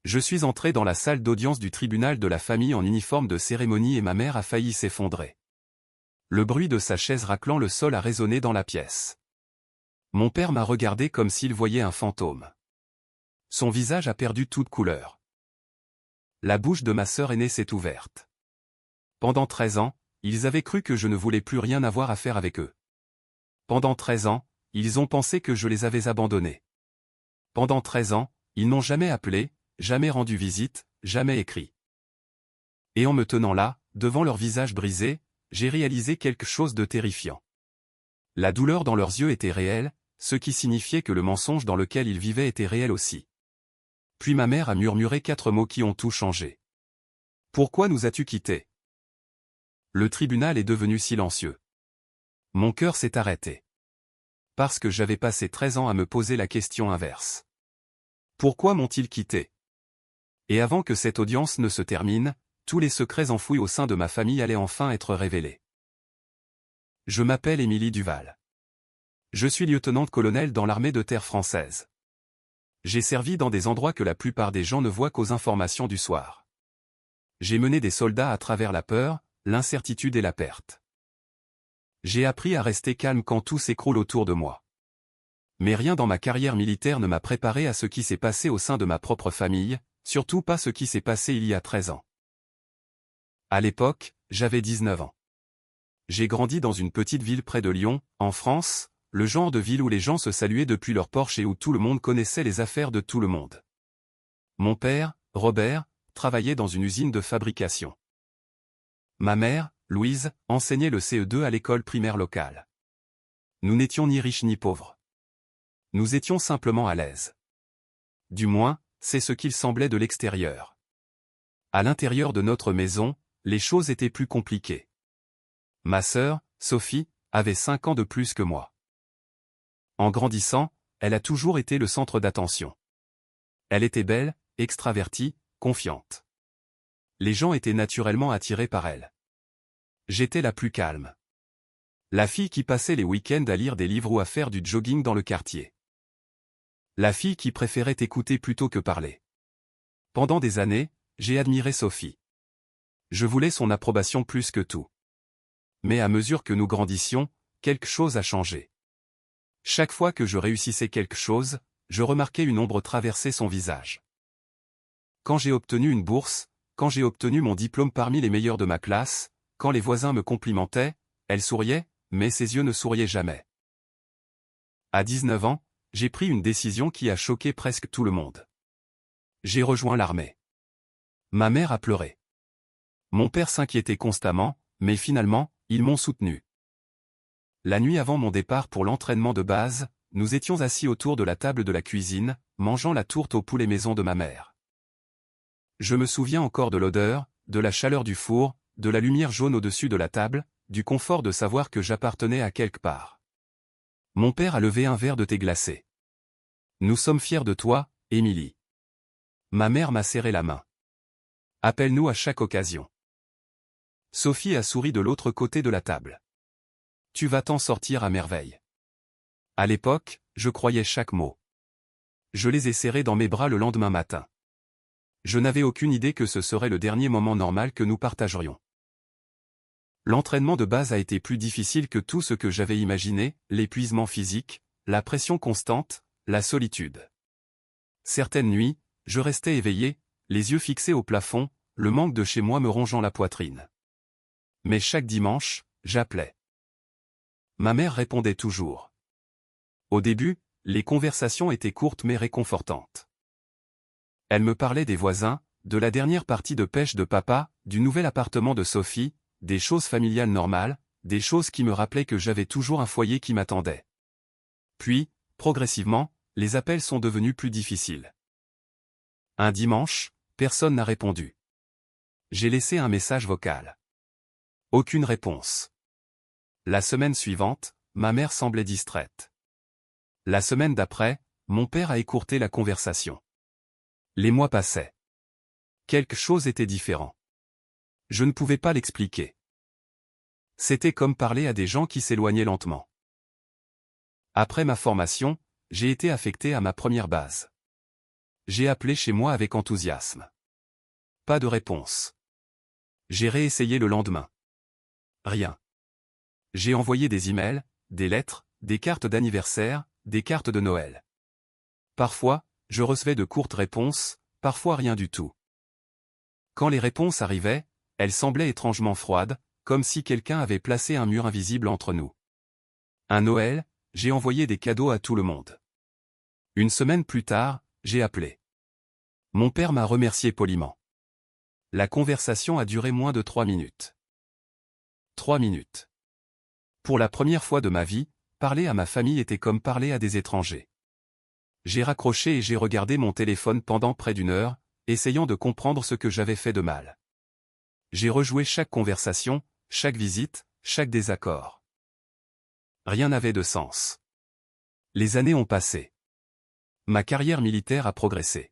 Je suis entré dans la salle d'audience du tribunal de la famille en uniforme de cérémonie et ma mère a failli s'effondrer. Le bruit de sa chaise raclant le sol a résonné dans la pièce. Mon père m'a regardé comme s'il voyait un fantôme. Son visage a perdu toute couleur. La bouche de ma sœur aînée s'est ouverte. Pendant 13 ans, ils avaient cru que je ne voulais plus rien avoir à faire avec eux. Pendant 13 ans, ils ont pensé que je les avais abandonnés. Pendant 13 ans, ils n'ont jamais appelé, jamais rendu visite, jamais écrit. Et en me tenant là, devant leur visage brisé, j'ai réalisé quelque chose de terrifiant. La douleur dans leurs yeux était réelle, ce qui signifiait que le mensonge dans lequel ils vivaient était réel aussi. Puis ma mère a murmuré 4 mots qui ont tout changé. « Pourquoi nous as-tu quittés ?» Le tribunal est devenu silencieux. Mon cœur s'est arrêté. Parce que j'avais passé 13 ans à me poser la question inverse. Pourquoi m'ont-ils quitté? Et avant que cette audience ne se termine, tous les secrets enfouis au sein de ma famille allaient enfin être révélés. Je m'appelle Émilie Duval. Je suis lieutenant-colonel dans l'armée de terre française. J'ai servi dans des endroits que la plupart des gens ne voient qu'aux informations du soir. J'ai mené des soldats à travers la peur, l'incertitude et la perte. J'ai appris à rester calme quand tout s'écroule autour de moi. Mais rien dans ma carrière militaire ne m'a préparé à ce qui s'est passé au sein de ma propre famille, surtout pas ce qui s'est passé il y a 13 ans. À l'époque, j'avais 19 ans. J'ai grandi dans une petite ville près de Lyon, en France, le genre de ville où les gens se saluaient depuis leur porche et où tout le monde connaissait les affaires de tout le monde. Mon père, Robert, travaillait dans une usine de fabrication. Ma mère, Louise, enseignait le CE2 à l'école primaire locale. Nous n'étions ni riches ni pauvres. Nous étions simplement à l'aise. Du moins, c'est ce qu'il semblait de l'extérieur. À l'intérieur de notre maison, les choses étaient plus compliquées. Ma sœur, Sophie, avait 5 ans de plus que moi. En grandissant, elle a toujours été le centre d'attention. Elle était belle, extravertie, confiante. Les gens étaient naturellement attirés par elle. J'étais la plus calme. La fille qui passait les week-ends à lire des livres ou à faire du jogging dans le quartier. La fille qui préférait écouter plutôt que parler. Pendant des années, j'ai admiré Sophie. Je voulais son approbation plus que tout. Mais à mesure que nous grandissions, quelque chose a changé. Chaque fois que je réussissais quelque chose, je remarquais une ombre traverser son visage. Quand j'ai obtenu une bourse, quand j'ai obtenu mon diplôme parmi les meilleurs de ma classe, quand les voisins me complimentaient, elle souriait, mais ses yeux ne souriaient jamais. À 19 ans, j'ai pris une décision qui a choqué presque tout le monde. J'ai rejoint l'armée. Ma mère a pleuré. Mon père s'inquiétait constamment, mais finalement, ils m'ont soutenu. La nuit avant mon départ pour l'entraînement de base, nous étions assis autour de la table de la cuisine, mangeant la tourte au poulet maison de ma mère. Je me souviens encore de l'odeur, de la chaleur du four, de la lumière jaune au-dessus de la table, du confort de savoir que j'appartenais à quelque part. Mon père a levé un verre de thé glacé. Nous sommes fiers de toi, Émilie. Ma mère m'a serré la main. Appelle-nous à chaque occasion. Sophie a souri de l'autre côté de la table. Tu vas t'en sortir à merveille. À l'époque, je croyais chaque mot. Je les ai serrés dans mes bras le lendemain matin. Je n'avais aucune idée que ce serait le dernier moment normal que nous partagerions. L'entraînement de base a été plus difficile que tout ce que j'avais imaginé, l'épuisement physique, la pression constante, la solitude. Certaines nuits, je restais éveillé, les yeux fixés au plafond, le manque de chez moi me rongeant la poitrine. Mais chaque dimanche, j'appelais. Ma mère répondait toujours. Au début, les conversations étaient courtes mais réconfortantes. Elle me parlait des voisins, de la dernière partie de pêche de papa, du nouvel appartement de Sophie, des choses familiales normales, des choses qui me rappelaient que j'avais toujours un foyer qui m'attendait. Puis, progressivement, les appels sont devenus plus difficiles. Un dimanche, personne n'a répondu. J'ai laissé un message vocal. Aucune réponse. La semaine suivante, ma mère semblait distraite. La semaine d'après, mon père a écourté la conversation. Les mois passaient. Quelque chose était différent. Je ne pouvais pas l'expliquer. C'était comme parler à des gens qui s'éloignaient lentement. Après ma formation, j'ai été affecté à ma première base. J'ai appelé chez moi avec enthousiasme. Pas de réponse. J'ai réessayé le lendemain. Rien. J'ai envoyé des emails, des lettres, des cartes d'anniversaire, des cartes de Noël. Parfois, je recevais de courtes réponses, parfois rien du tout. Quand les réponses arrivaient, elles semblaient étrangement froides, comme si quelqu'un avait placé un mur invisible entre nous. Un Noël, j'ai envoyé des cadeaux à tout le monde. Une semaine plus tard, j'ai appelé. Mon père m'a remercié poliment. La conversation a duré moins de 3 minutes. 3 minutes. Pour la première fois de ma vie, parler à ma famille était comme parler à des étrangers. J'ai raccroché et j'ai regardé mon téléphone pendant près d'une heure, essayant de comprendre ce que j'avais fait de mal. J'ai rejoué chaque conversation, chaque visite, chaque désaccord. Rien n'avait de sens. Les années ont passé. Ma carrière militaire a progressé.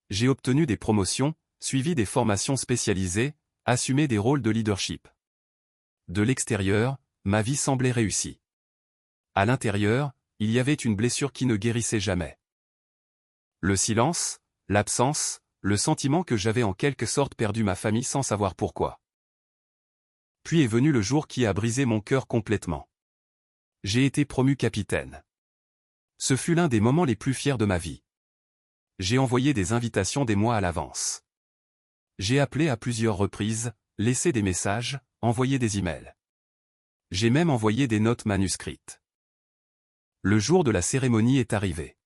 J'ai obtenu des promotions, suivi des formations spécialisées, assumé des rôles de leadership. De l'extérieur, ma vie semblait réussie. À l'intérieur, il y avait une blessure qui ne guérissait jamais. Le silence, l'absence, le sentiment que j'avais en quelque sorte perdu ma famille sans savoir pourquoi. Puis est venu le jour qui a brisé mon cœur complètement. J'ai été promu capitaine. Ce fut l'un des moments les plus fiers de ma vie. J'ai envoyé des invitations des mois à l'avance. J'ai appelé à plusieurs reprises, laissé des messages, envoyé des emails. J'ai même envoyé des notes manuscrites. Le jour de la cérémonie est arrivé.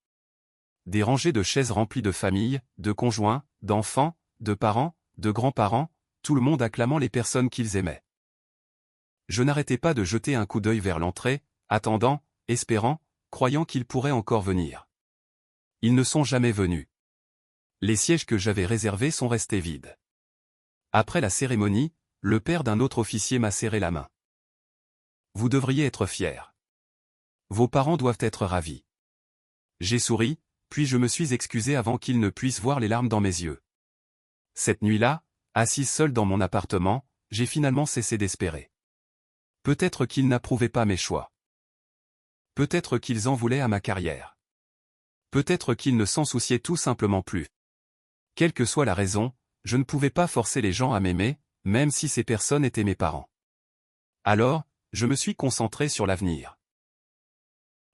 Des rangées de chaises remplies de familles, de conjoints, d'enfants, de parents, de grands-parents, tout le monde acclamant les personnes qu'ils aimaient. Je n'arrêtais pas de jeter un coup d'œil vers l'entrée, attendant, espérant, croyant qu'ils pourraient encore venir. Ils ne sont jamais venus. Les sièges que j'avais réservés sont restés vides. Après la cérémonie, le père d'un autre officier m'a serré la main. Vous devriez être fiers. Vos parents doivent être ravis. J'ai souri, puis je me suis excusé avant qu'ils ne puissent voir les larmes dans mes yeux. Cette nuit-là, assise seule dans mon appartement, j'ai finalement cessé d'espérer. Peut-être qu'ils n'approuvaient pas mes choix. Peut-être qu'ils en voulaient à ma carrière. Peut-être qu'ils ne s'en souciaient tout simplement plus. Quelle que soit la raison, je ne pouvais pas forcer les gens à m'aimer, même si ces personnes étaient mes parents. Alors, je me suis concentré sur l'avenir.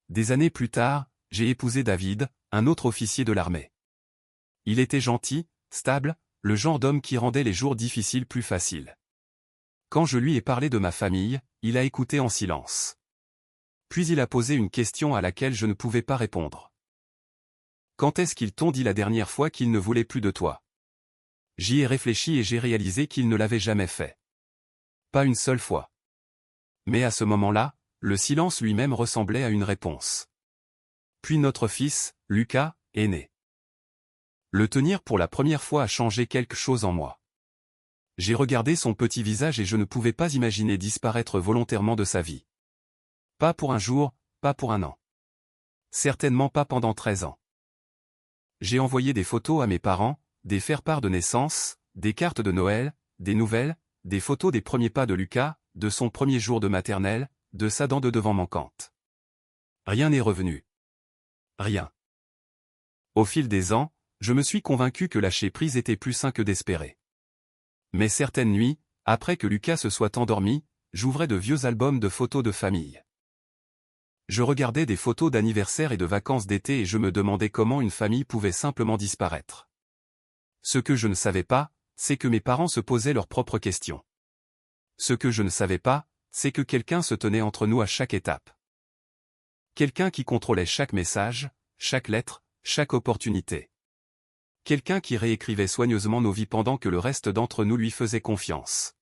Des années plus tard, j'ai épousé David, un autre officier de l'armée. Il était gentil, stable, le genre d'homme qui rendait les jours difficiles plus faciles. Quand je lui ai parlé de ma famille, il a écouté en silence. Puis il a posé une question à laquelle je ne pouvais pas répondre. Quand est-ce qu'ils t'ont dit la dernière fois qu'ils ne voulaient plus de toi? J'y ai réfléchi et j'ai réalisé qu'ils ne l'avaient jamais fait. Pas une seule fois. Mais à ce moment-là, le silence lui-même ressemblait à une réponse. Puis notre fils, Lucas, est né. Le tenir pour la première fois a changé quelque chose en moi. J'ai regardé son petit visage et je ne pouvais pas imaginer disparaître volontairement de sa vie. Pas pour un jour, pas pour un an. Certainement pas pendant 13 ans. J'ai envoyé des photos à mes parents, des faire-part de naissance, des cartes de Noël, des nouvelles, des photos des premiers pas de Lucas, de son premier jour de maternelle, de sa dent de devant manquante. Rien n'est revenu. Rien. Au fil des ans, je me suis convaincu que lâcher prise était plus sain que d'espérer. Mais certaines nuits, après que Lucas se soit endormi, j'ouvrais de vieux albums de photos de famille. Je regardais des photos d'anniversaire et de vacances d'été et je me demandais comment une famille pouvait simplement disparaître. Ce que je ne savais pas, c'est que mes parents se posaient leurs propres questions. Ce que je ne savais pas, c'est que quelqu'un se tenait entre nous à chaque étape. Quelqu'un qui contrôlait chaque message, chaque lettre, chaque opportunité. Quelqu'un qui réécrivait soigneusement nos vies pendant que le reste d'entre nous lui faisait confiance.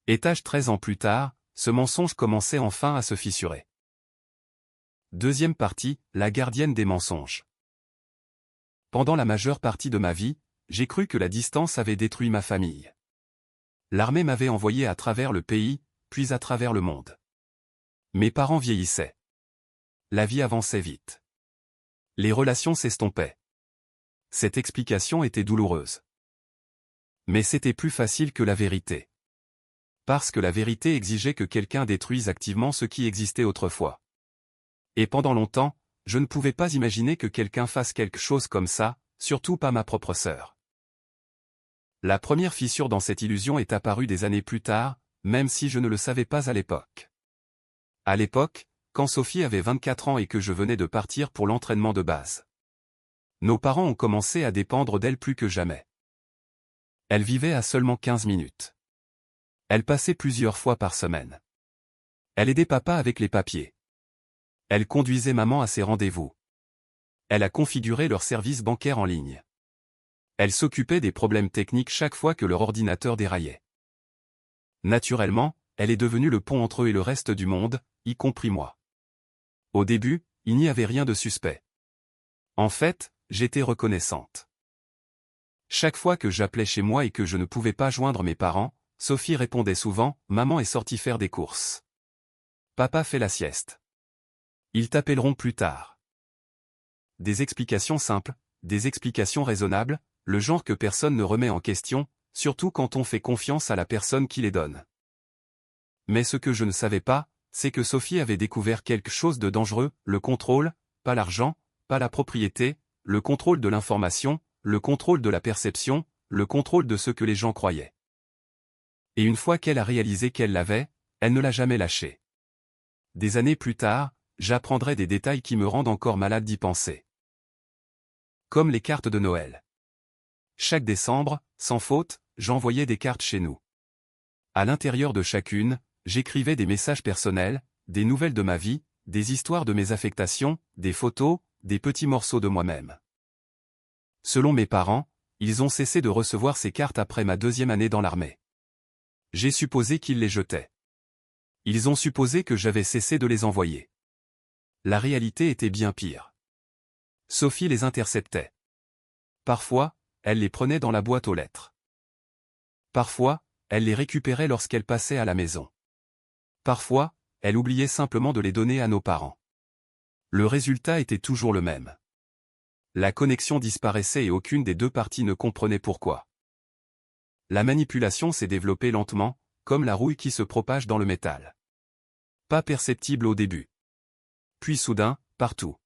Étage 13 ans plus tard, ce mensonge commençait enfin à se fissurer. Deuxième partie, la gardienne des mensonges. Pendant la majeure partie de ma vie, j'ai cru que la distance avait détruit ma famille. L'armée m'avait envoyé à travers le pays, puis à travers le monde. Mes parents vieillissaient. La vie avançait vite. Les relations s'estompaient. Cette explication était douloureuse. Mais c'était plus facile que la vérité. Parce que la vérité exigeait que quelqu'un détruise activement ce qui existait autrefois. Et pendant longtemps, je ne pouvais pas imaginer que quelqu'un fasse quelque chose comme ça, surtout pas ma propre sœur. La première fissure dans cette illusion est apparue des années plus tard, même si je ne le savais pas à l'époque. À l'époque, quand Sophie avait 24 ans et que je venais de partir pour l'entraînement de base. Nos parents ont commencé à dépendre d'elle plus que jamais. Elle vivait à seulement 15 minutes. Elle passait plusieurs fois par semaine. Elle aidait papa avec les papiers. Elle conduisait maman à ses rendez-vous. Elle a configuré leur service bancaire en ligne. Elle s'occupait des problèmes techniques chaque fois que leur ordinateur déraillait. Naturellement, elle est devenue le pont entre eux et le reste du monde, y compris moi. Au début, il n'y avait rien de suspect. En fait, j'étais reconnaissante. Chaque fois que j'appelais chez moi et que je ne pouvais pas joindre mes parents, Sophie répondait souvent « Maman est sortie faire des courses. Papa fait la sieste. Ils t'appelleront plus tard. » Des explications simples, des explications raisonnables, le genre que personne ne remet en question, surtout quand on fait confiance à la personne qui les donne. Mais ce que je ne savais pas, c'est que Sophie avait découvert quelque chose de dangereux, le contrôle, pas l'argent, pas la propriété, le contrôle de l'information, le contrôle de la perception, le contrôle de ce que les gens croyaient. Et une fois qu'elle a réalisé qu'elle l'avait, elle ne l'a jamais lâché. Des années plus tard, j'apprendrai des détails qui me rendent encore malade d'y penser. Comme les cartes de Noël. Chaque décembre, sans faute, j'envoyais des cartes chez nous. À l'intérieur de chacune, j'écrivais des messages personnels, des nouvelles de ma vie, des histoires de mes affectations, des photos, des petits morceaux de moi-même. Selon mes parents, ils ont cessé de recevoir ces cartes après ma 2e année dans l'armée. J'ai supposé qu'ils les jetaient. Ils ont supposé que j'avais cessé de les envoyer. La réalité était bien pire. Sophie les interceptait. Parfois, elle les prenait dans la boîte aux lettres. Parfois, elle les récupérait lorsqu'elle passait à la maison. Parfois, elle oubliait simplement de les donner à nos parents. Le résultat était toujours le même. La connexion disparaissait et aucune des deux parties ne comprenait pourquoi. La manipulation s'est développée lentement, comme la rouille qui se propage dans le métal. Pas perceptible au début. Puis soudain, partout.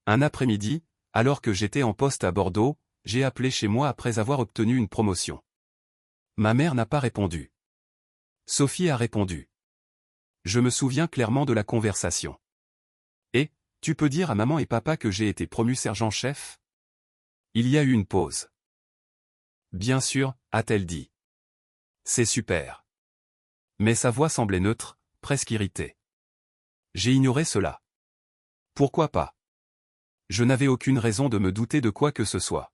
Un après-midi, alors que j'étais en poste à Bordeaux, j'ai appelé chez moi après avoir obtenu une promotion. Ma mère n'a pas répondu. Sophie a répondu. Je me souviens clairement de la conversation. Et, tu peux dire à maman et papa que j'ai été promu sergent-chef ? Il y a eu une pause. Bien sûr, a-t-elle dit. C'est super. Mais sa voix semblait neutre, presque irritée. J'ai ignoré cela. Pourquoi pas ? Je n'avais aucune raison de me douter de quoi que ce soit.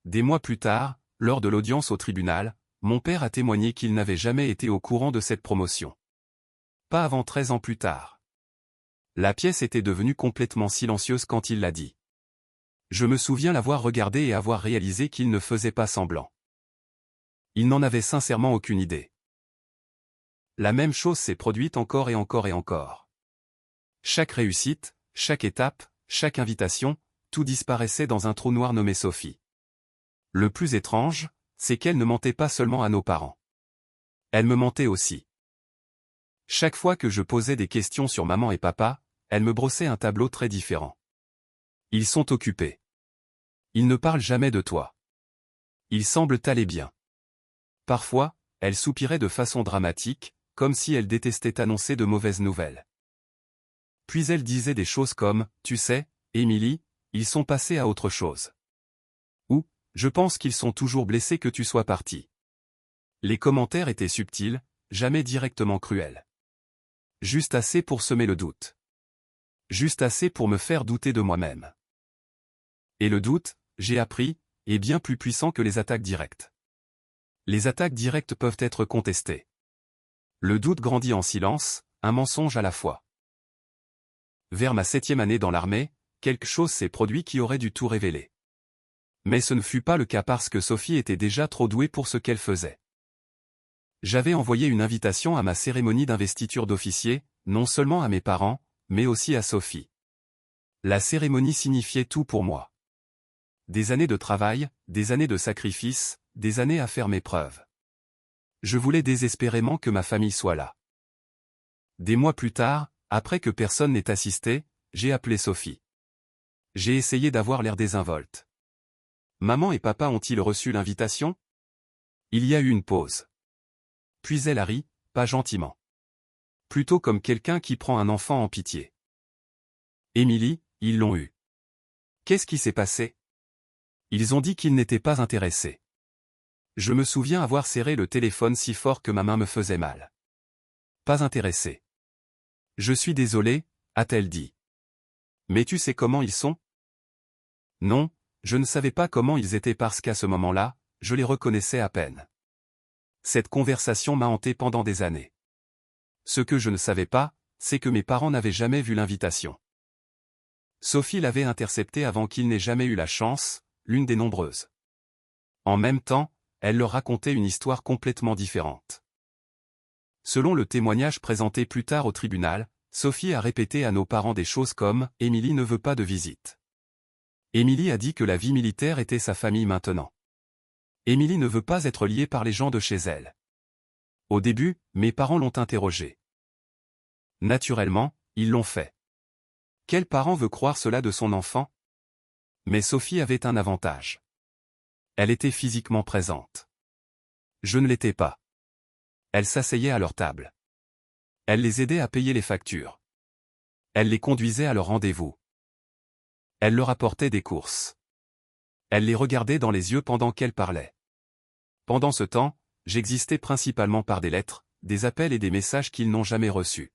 Des mois plus tard, lors de l'audience au tribunal, mon père a témoigné qu'il n'avait jamais été au courant de cette promotion. Pas avant 13 ans plus tard. La pièce était devenue complètement silencieuse quand il l'a dit. Je me souviens l'avoir regardé et avoir réalisé qu'il ne faisait pas semblant. Il n'en avait sincèrement aucune idée. La même chose s'est produite encore et encore et encore. Chaque réussite, chaque étape, chaque invitation, tout disparaissait dans un trou noir nommé Sophie. Le plus étrange, c'est qu'elle ne mentait pas seulement à nos parents. Elle me mentait aussi. Chaque fois que je posais des questions sur maman et papa, elle me brossait un tableau très différent. Ils sont occupés. Ils ne parlent jamais de toi. Ils semblent aller bien. Parfois, elle soupirait de façon dramatique, comme si elle détestait annoncer de mauvaises nouvelles. Puis elle disait des choses comme « Tu sais, Émilie, ils sont passés à autre chose. » Ou « Je pense qu'ils sont toujours blessés que tu sois partie. » Les commentaires étaient subtils, jamais directement cruels. Juste assez pour semer le doute. Juste assez pour me faire douter de moi-même. Et le doute, j'ai appris, est bien plus puissant que les attaques directes. Les attaques directes peuvent être contestées. Le doute grandit en silence, un mensonge à la fois. Vers ma 7e année dans l'armée, quelque chose s'est produit qui aurait dû tout révéler. Mais ce ne fut pas le cas parce que Sophie était déjà trop douée pour ce qu'elle faisait. J'avais envoyé une invitation à ma cérémonie d'investiture d'officier, non seulement à mes parents, mais aussi à Sophie. La cérémonie signifiait tout pour moi. Des années de travail, des années de sacrifice, des années à faire mes preuves. Je voulais désespérément que ma famille soit là. Des mois plus tard, après que personne n'ait assisté, j'ai appelé Sophie. J'ai essayé d'avoir l'air désinvolte. Maman et papa ont-ils reçu l'invitation? Il y a eu une pause. Puis elle a ri, pas gentiment. Plutôt comme quelqu'un qui prend un enfant en pitié. Émilie, ils l'ont eu. Qu'est-ce qui s'est passé? Ils ont dit qu'ils n'étaient pas intéressés. Je me souviens avoir serré le téléphone si fort que ma main me faisait mal. Pas intéressé. Je suis désolé, a-t-elle dit. Mais tu sais comment ils sont? Non, je ne savais pas comment ils étaient parce qu'à ce moment-là, je les reconnaissais à peine. Cette conversation m'a hanté pendant des années. Ce que je ne savais pas, c'est que mes parents n'avaient jamais vu l'invitation. Sophie l'avait interceptée avant qu'ils n'aient jamais eu la chance, l'une des nombreuses. En même temps, elle leur racontait une histoire complètement différente. Selon le témoignage présenté plus tard au tribunal, Sophie a répété à nos parents des choses comme « Émilie ne veut pas de visite ». Émilie a dit que la vie militaire était sa famille maintenant. Émilie ne veut pas être liée par les gens de chez elle. Au début, mes parents l'ont interrogée. Naturellement, ils l'ont fait. Quel parent veut croire cela de son enfant? Mais Sophie avait un avantage. Elle était physiquement présente. Je ne l'étais pas. Elle s'asseyait à leur table. Elle les aidait à payer les factures. Elle les conduisait à leur rendez-vous. Elle leur apportait des courses. Elle les regardait dans les yeux pendant qu'elles parlaient. Pendant ce temps, j'existais principalement par des lettres, des appels et des messages qu'ils n'ont jamais reçus.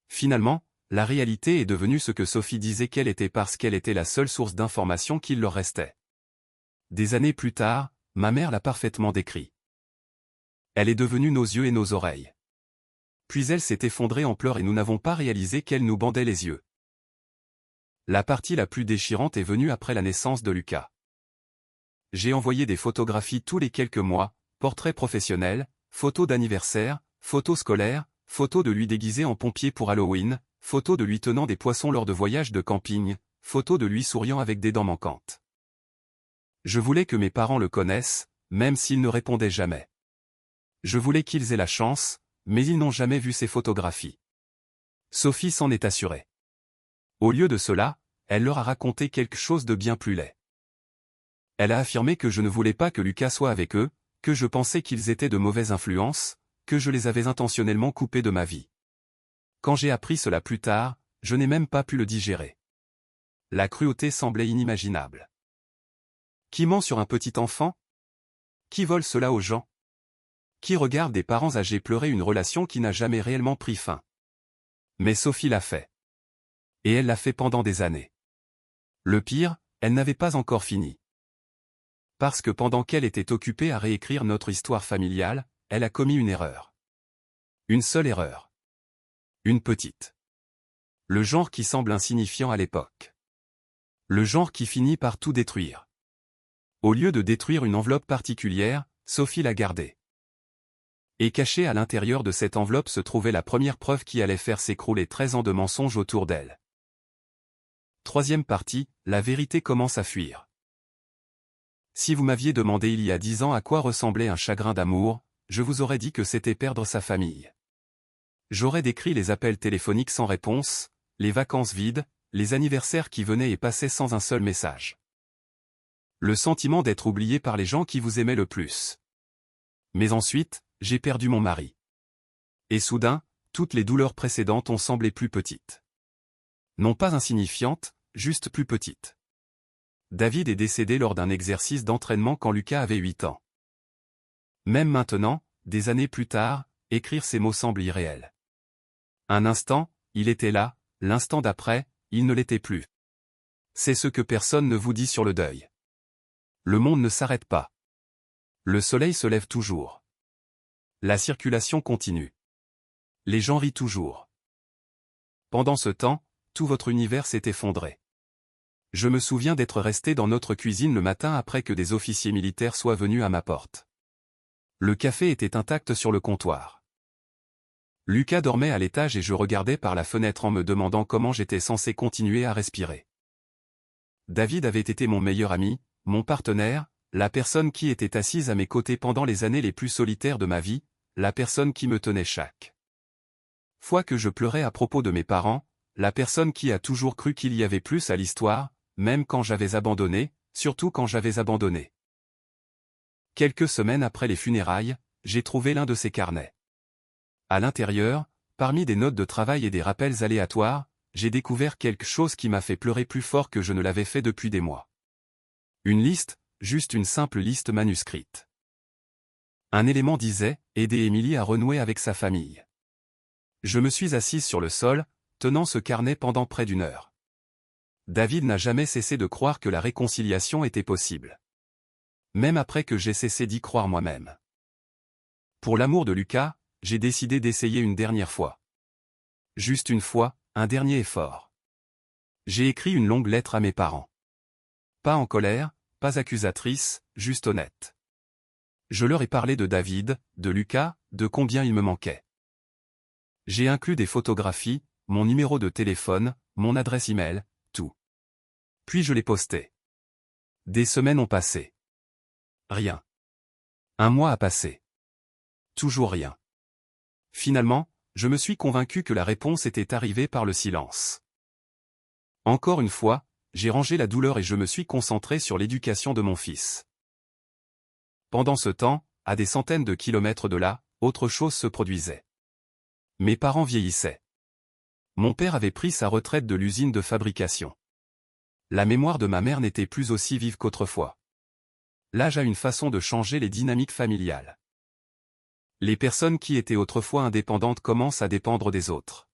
Finalement, la réalité est devenue ce que Sophie disait qu'elle était parce qu'elle était la seule source d'information qu'il leur restait. Des années plus tard, ma mère l'a parfaitement décrit. Elle est devenue nos yeux et nos oreilles. Puis elle s'est effondrée en pleurs et nous n'avons pas réalisé qu'elle nous bandait les yeux. La partie la plus déchirante est venue après la naissance de Lucas. J'ai envoyé des photographies tous les quelques mois, portraits professionnels, photos d'anniversaire, photos scolaires, photos de lui déguisé en pompier pour Halloween, photos de lui tenant des poissons lors de voyages de camping, photos de lui souriant avec des dents manquantes. Je voulais que mes parents le connaissent, même s'ils ne répondaient jamais. Je voulais qu'ils aient la chance, mais ils n'ont jamais vu ces photographies. Sophie s'en est assurée. Au lieu de cela, elle leur a raconté quelque chose de bien plus laid. Elle a affirmé que je ne voulais pas que Lucas soit avec eux, que je pensais qu'ils étaient de mauvaise influence, que je les avais intentionnellement coupés de ma vie. Quand j'ai appris cela plus tard, je n'ai même pas pu le digérer. La cruauté semblait inimaginable. Qui ment sur un petit enfant? Qui vole cela aux gens? Qui regarde des parents âgés pleurer une relation qui n'a jamais réellement pris fin? Mais Sophie l'a fait. Et elle l'a fait pendant des années. Le pire, elle n'avait pas encore fini. Parce que pendant qu'elle était occupée à réécrire notre histoire familiale, elle a commis une erreur. Une seule erreur. Une petite. Le genre qui semble insignifiant à l'époque. Le genre qui finit par tout détruire. Au lieu de détruire une enveloppe particulière, Sophie l'a gardée. Et cachée à l'intérieur de cette enveloppe se trouvait la première preuve qui allait faire s'écrouler 13 ans de mensonges autour d'elle. Troisième partie, la vérité commence à fuir. Si vous m'aviez demandé il y a 10 ans à quoi ressemblait un chagrin d'amour, je vous aurais dit que c'était perdre sa famille. J'aurais décrit les appels téléphoniques sans réponse, les vacances vides, les anniversaires qui venaient et passaient sans un seul message. Le sentiment d'être oublié par les gens qui vous aimaient le plus. Mais ensuite, j'ai perdu mon mari. Et soudain, toutes les douleurs précédentes ont semblé plus petites. Non pas insignifiantes, juste plus petites. David est décédé lors d'un exercice d'entraînement quand Lucas avait 8 ans. Même maintenant, des années plus tard, écrire ces mots semble irréel. Un instant, il était là, l'instant d'après, il ne l'était plus. C'est ce que personne ne vous dit sur le deuil. Le monde ne s'arrête pas. Le soleil se lève toujours. La circulation continue. Les gens rient toujours. Pendant ce temps, tout votre univers s'est effondré. Je me souviens d'être resté dans notre cuisine le matin après que des officiers militaires soient venus à ma porte. Le café était intact sur le comptoir. Lucas dormait à l'étage et je regardais par la fenêtre en me demandant comment j'étais censé continuer à respirer. David avait été mon meilleur ami, mon partenaire, la personne qui était assise à mes côtés pendant les années les plus solitaires de ma vie, la personne qui me tenait chaque fois que je pleurais à propos de mes parents, la personne qui a toujours cru qu'il y avait plus à l'histoire, même quand j'avais abandonné, surtout quand j'avais abandonné. Quelques semaines après les funérailles, j'ai trouvé l'un de ces carnets. À l'intérieur, parmi des notes de travail et des rappels aléatoires, j'ai découvert quelque chose qui m'a fait pleurer plus fort que je ne l'avais fait depuis des mois. Une liste, juste une simple liste manuscrite. Un élément disait « Aider Émilie à renouer avec sa famille ». Je me suis assise sur le sol, tenant ce carnet pendant près d'1 heure. David n'a jamais cessé de croire que la réconciliation était possible. Même après que j'ai cessé d'y croire moi-même. Pour l'amour de Lucas, j'ai décidé d'essayer une dernière fois. Juste une fois, un dernier effort. J'ai écrit une longue lettre à mes parents. Pas en colère, pas accusatrice, juste honnête. Je leur ai parlé de David, de Lucas, de combien il me manquait. J'ai inclus des photographies, mon numéro de téléphone, mon adresse email, tout. Puis je l'ai posté. Des semaines ont passé. Rien. 1 mois a passé. Toujours rien. Finalement, je me suis convaincu que la réponse était arrivée par le silence. Encore une fois, j'ai rangé la douleur et je me suis concentré sur l'éducation de mon fils. Pendant ce temps, à des centaines de kilomètres de là, autre chose se produisait. Mes parents vieillissaient. Mon père avait pris sa retraite de l'usine de fabrication. La mémoire de ma mère n'était plus aussi vive qu'autrefois. L'âge a une façon de changer les dynamiques familiales. Les personnes qui étaient autrefois indépendantes commencent à dépendre des autres.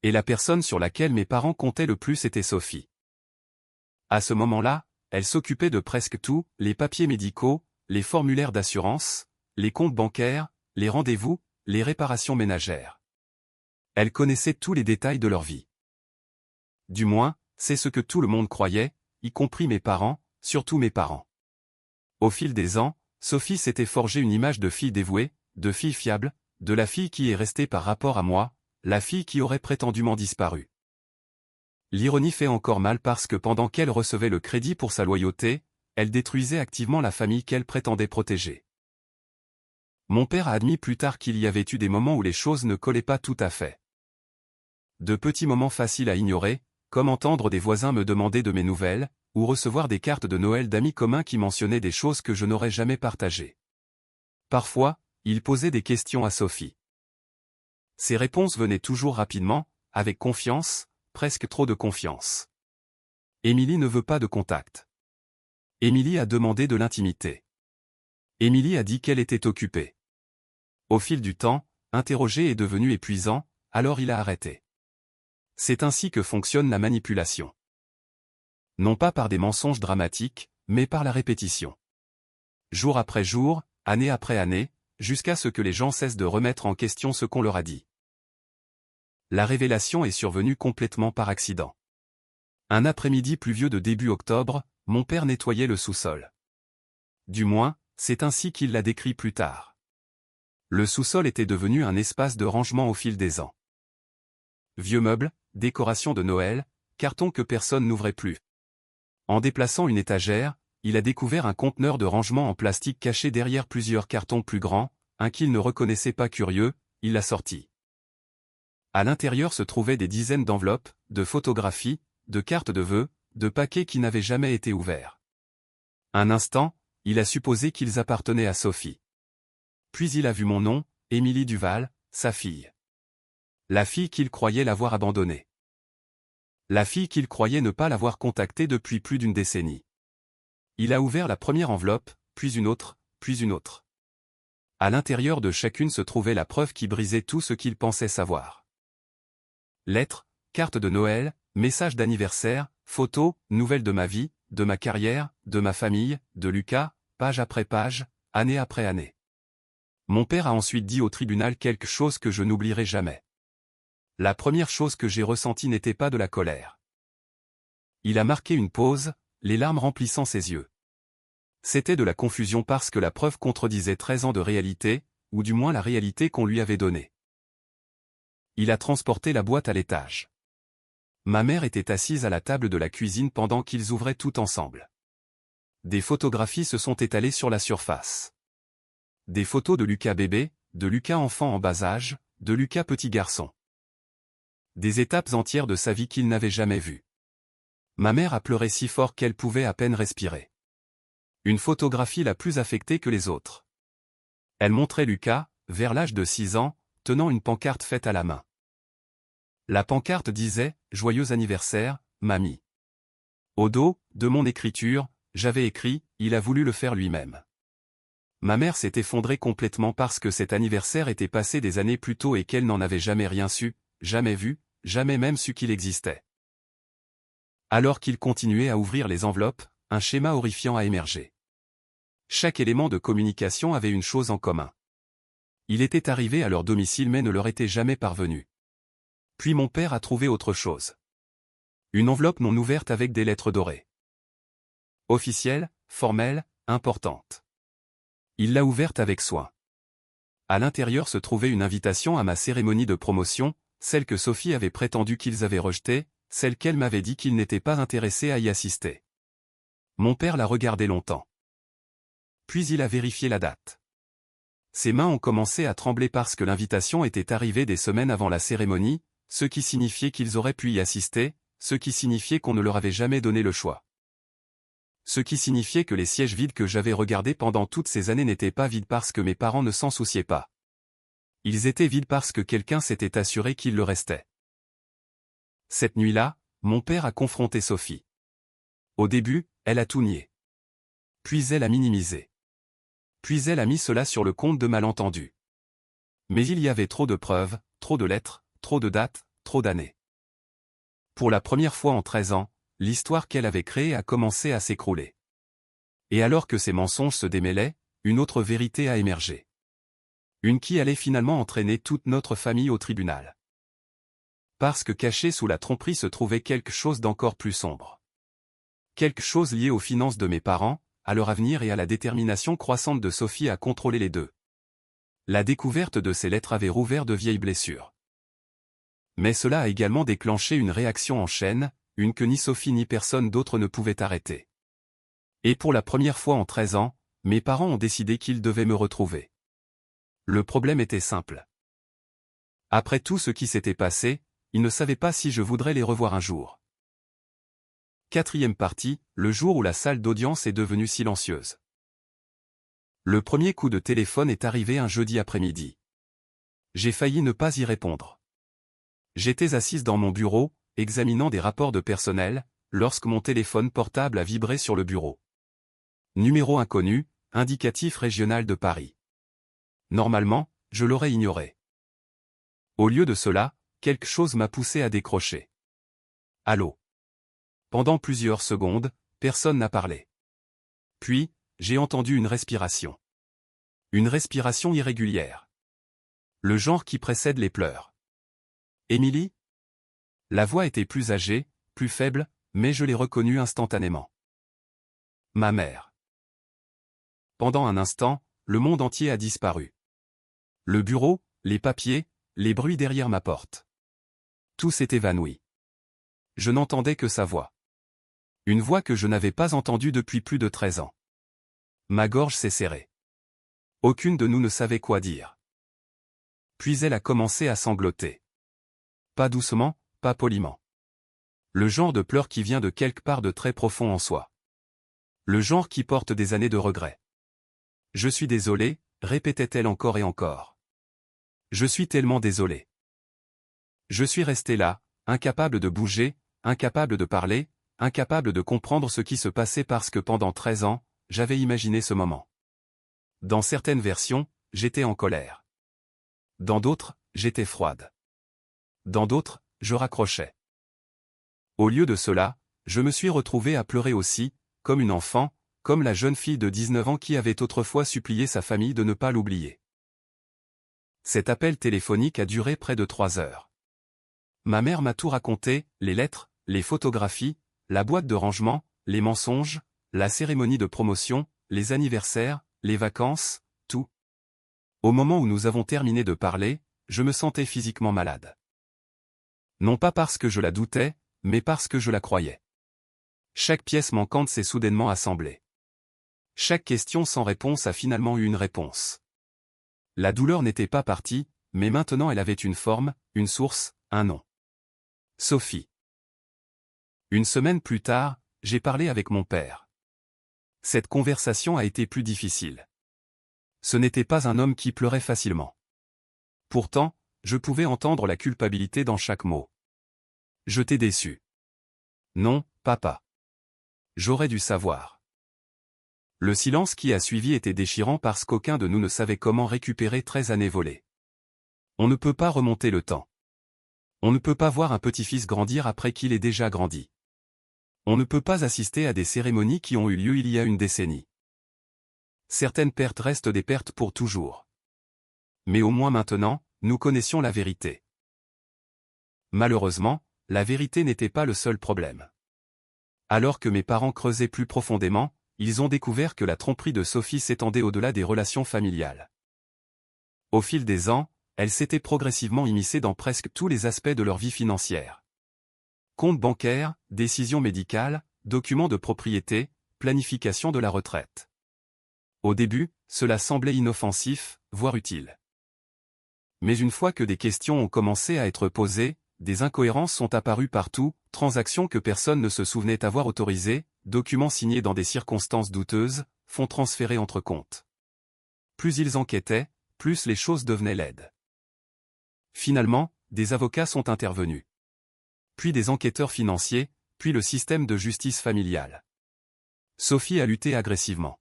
Et la personne sur laquelle mes parents comptaient le plus était Sophie. À ce moment-là, elle s'occupait de presque tout, les papiers médicaux, les formulaires d'assurance, les comptes bancaires, les rendez-vous, les réparations ménagères. Elle connaissait tous les détails de leur vie. Du moins, c'est ce que tout le monde croyait, y compris mes parents, surtout mes parents. Au fil des ans, Sophie s'était forgée une image de fille dévouée, de fille fiable, de la fille qui est restée par rapport à moi, la fille qui aurait prétendument disparu. L'ironie fait encore mal parce que pendant qu'elle recevait le crédit pour sa loyauté, elle détruisait activement la famille qu'elle prétendait protéger. Mon père a admis plus tard qu'il y avait eu des moments où les choses ne collaient pas tout à fait. De petits moments faciles à ignorer, comme entendre des voisins me demander de mes nouvelles, ou recevoir des cartes de Noël d'amis communs qui mentionnaient des choses que je n'aurais jamais partagées. Parfois, il posait des questions à Sophie. Ses réponses venaient toujours rapidement, avec confiance, presque trop de confiance. Émilie ne veut pas de contact. Émilie a demandé de l'intimité. Émilie a dit qu'elle était occupée. Au fil du temps, interroger est devenu épuisant, alors il a arrêté. C'est ainsi que fonctionne la manipulation. Non pas par des mensonges dramatiques, mais par la répétition. Jour après jour, année après année, jusqu'à ce que les gens cessent de remettre en question ce qu'on leur a dit. La révélation est survenue complètement par accident. Un après-midi pluvieux de début octobre, mon père nettoyait le sous-sol. Du moins, c'est ainsi qu'il l'a décrit plus tard. Le sous-sol était devenu un espace de rangement au fil des ans. Vieux meubles, décorations de Noël, cartons que personne n'ouvrait plus. En déplaçant une étagère, il a découvert un conteneur de rangement en plastique caché derrière plusieurs cartons plus grands, un qu'il ne reconnaissait pas curieux, il l'a sorti. À l'intérieur se trouvaient des dizaines d'enveloppes, de photographies, de cartes de vœux, de paquets qui n'avaient jamais été ouverts. Un instant, il a supposé qu'ils appartenaient à Sophie. Puis il a vu mon nom, Émilie Duval, sa fille. La fille qu'il croyait l'avoir abandonnée. La fille qu'il croyait ne pas l'avoir contactée depuis plus d'1 décennie. Il a ouvert la première enveloppe, puis une autre, puis une autre. À l'intérieur de chacune se trouvait la preuve qui brisait tout ce qu'il pensait savoir. Lettres, cartes de Noël, messages d'anniversaire, photos, nouvelles de ma vie, de ma carrière, de ma famille, de Lucas, page après page, année après année. Mon père a ensuite dit au tribunal quelque chose que je n'oublierai jamais. La première chose que j'ai ressentie n'était pas de la colère. Il a marqué une pause, les larmes remplissant ses yeux. C'était de la confusion parce que la preuve contredisait 13 ans de réalité, ou du moins la réalité qu'on lui avait donnée. Il a transporté la boîte à l'étage. Ma mère était assise à la table de la cuisine pendant qu'ils ouvraient tout ensemble. Des photographies se sont étalées sur la surface. Des photos de Lucas bébé, de Lucas enfant en bas âge, de Lucas petit garçon. Des étapes entières de sa vie qu'il n'avait jamais vues. Ma mère a pleuré si fort qu'elle pouvait à peine respirer. Une photographie la plus affectée que les autres. Elle montrait Lucas, vers l'âge de 6 ans, tenant une pancarte faite à la main. La pancarte disait « Joyeux anniversaire, mamie ». Au dos, de mon écriture, j'avais écrit « Il a voulu le faire lui-même ». Ma mère s'est effondrée complètement parce que cet anniversaire était passé des années plus tôt et qu'elle n'en avait jamais rien su, jamais vu, jamais même su qu'il existait. Alors qu'il continuait à ouvrir les enveloppes, un schéma horrifiant a émergé. Chaque élément de communication avait une chose en commun. Il était arrivé à leur domicile mais ne leur était jamais parvenu. Puis mon père a trouvé autre chose. Une enveloppe non ouverte avec des lettres dorées. Officielle, formelle, importante. Il l'a ouverte avec soin. À l'intérieur se trouvait une invitation à ma cérémonie de promotion, celle que Sophie avait prétendu qu'ils avaient rejetée, celle qu'elle m'avait dit qu'ils n'étaient pas intéressés à y assister. Mon père l'a regardée longtemps. Puis il a vérifié la date. Ses mains ont commencé à trembler parce que l'invitation était arrivée des semaines avant la cérémonie, ce qui signifiait qu'ils auraient pu y assister, ce qui signifiait qu'on ne leur avait jamais donné le choix. Ce qui signifiait que les sièges vides que j'avais regardés pendant toutes ces années n'étaient pas vides parce que mes parents ne s'en souciaient pas. Ils étaient vides parce que quelqu'un s'était assuré qu'il le restait. Cette nuit-là, mon père a confronté Sophie. Au début, elle a tout nié. Puis elle a minimisé. Puis elle a mis cela sur le compte de malentendus. Mais il y avait trop de preuves, trop de lettres, trop de dates, trop d'années. Pour la première fois en 13 ans, l'histoire qu'elle avait créée a commencé à s'écrouler. Et alors que ces mensonges se démêlaient, une autre vérité a émergé. Une qui allait finalement entraîner toute notre famille au tribunal. Parce que caché sous la tromperie se trouvait quelque chose d'encore plus sombre. Quelque chose lié aux finances de mes parents, à leur avenir et à la détermination croissante de Sophie à contrôler les deux. La découverte de ces lettres avait rouvert de vieilles blessures. Mais cela a également déclenché une réaction en chaîne, une que ni Sophie ni personne d'autre ne pouvait arrêter. Et pour la première fois en 13 ans, mes parents ont décidé qu'ils devaient me retrouver. Le problème était simple. Après tout ce qui s'était passé, ils ne savaient pas si je voudrais les revoir un jour. 4e partie, le jour où la salle d'audience est devenue silencieuse. Le premier coup de téléphone est arrivé un jeudi après-midi. J'ai failli ne pas y répondre. J'étais assise dans mon bureau, examinant des rapports de personnel, lorsque mon téléphone portable a vibré sur le bureau. Numéro inconnu, indicatif régional de Paris. Normalement, je l'aurais ignoré. Au lieu de cela, quelque chose m'a poussé à décrocher. Allô. Pendant plusieurs secondes, personne n'a parlé. Puis, j'ai entendu une respiration. Une respiration irrégulière. Le genre qui précède les pleurs. Émilie ? La voix était plus âgée, plus faible, mais je l'ai reconnue instantanément. Ma mère. Pendant un instant, le monde entier a disparu. Le bureau, les papiers, les bruits derrière ma porte. Tout s'est évanoui. Je n'entendais que sa voix. Une voix que je n'avais pas entendue depuis plus de 13 ans. Ma gorge s'est serrée. Aucune de nous ne savait quoi dire. Puis elle a commencé à sangloter. Pas doucement, pas poliment. Le genre de pleurs qui vient de quelque part de très profond en soi. Le genre qui porte des années de regrets. Je suis désolé, répétait-elle encore et encore. Je suis tellement désolé. Je suis resté là, incapable de bouger, incapable de parler, incapable de comprendre ce qui se passait parce que pendant 13 ans, j'avais imaginé ce moment. Dans certaines versions, j'étais en colère. Dans d'autres, j'étais froide. Dans d'autres, je raccrochais. Au lieu de cela, je me suis retrouvé à pleurer aussi, comme une enfant, comme la jeune fille de 19 ans qui avait autrefois supplié sa famille de ne pas l'oublier. Cet appel téléphonique a duré près de 3 heures. Ma mère m'a tout raconté, les lettres, les photographies, la boîte de rangement, les mensonges, la cérémonie de promotion, les anniversaires, les vacances, tout. Au moment où nous avons terminé de parler, je me sentais physiquement malade. Non pas parce que je la doutais, mais parce que je la croyais. Chaque pièce manquante s'est soudainement assemblée. Chaque question sans réponse a finalement eu une réponse. La douleur n'était pas partie, mais maintenant elle avait une forme, une source, un nom. Sophie. Une semaine plus tard, j'ai parlé avec mon père. Cette conversation a été plus difficile. Ce n'était pas un homme qui pleurait facilement. Pourtant, je pouvais entendre la culpabilité dans chaque mot. Je t'ai déçu. Non, papa. J'aurais dû savoir. Le silence qui a suivi était déchirant parce qu'aucun de nous ne savait comment récupérer 13 années volées. On ne peut pas remonter le temps. On ne peut pas voir un petit-fils grandir après qu'il ait déjà grandi. On ne peut pas assister à des cérémonies qui ont eu lieu il y a une décennie. Certaines pertes restent des pertes pour toujours. Mais au moins maintenant, nous connaissions la vérité. Malheureusement, la vérité n'était pas le seul problème. Alors que mes parents creusaient plus profondément, ils ont découvert que la tromperie de Sophie s'étendait au-delà des relations familiales. Au fil des ans, elle s'était progressivement immiscée dans presque tous les aspects de leur vie financière. Comptes bancaires, décisions médicales, documents de propriété, planification de la retraite. Au début, cela semblait inoffensif, voire utile. Mais une fois que des questions ont commencé à être posées, des incohérences sont apparues partout, transactions que personne ne se souvenait avoir autorisées, documents signés dans des circonstances douteuses, fonds transférés entre comptes. Plus ils enquêtaient, plus les choses devenaient laides. Finalement, des avocats sont intervenus. Puis des enquêteurs financiers, puis le système de justice familiale. Sophie a lutté agressivement.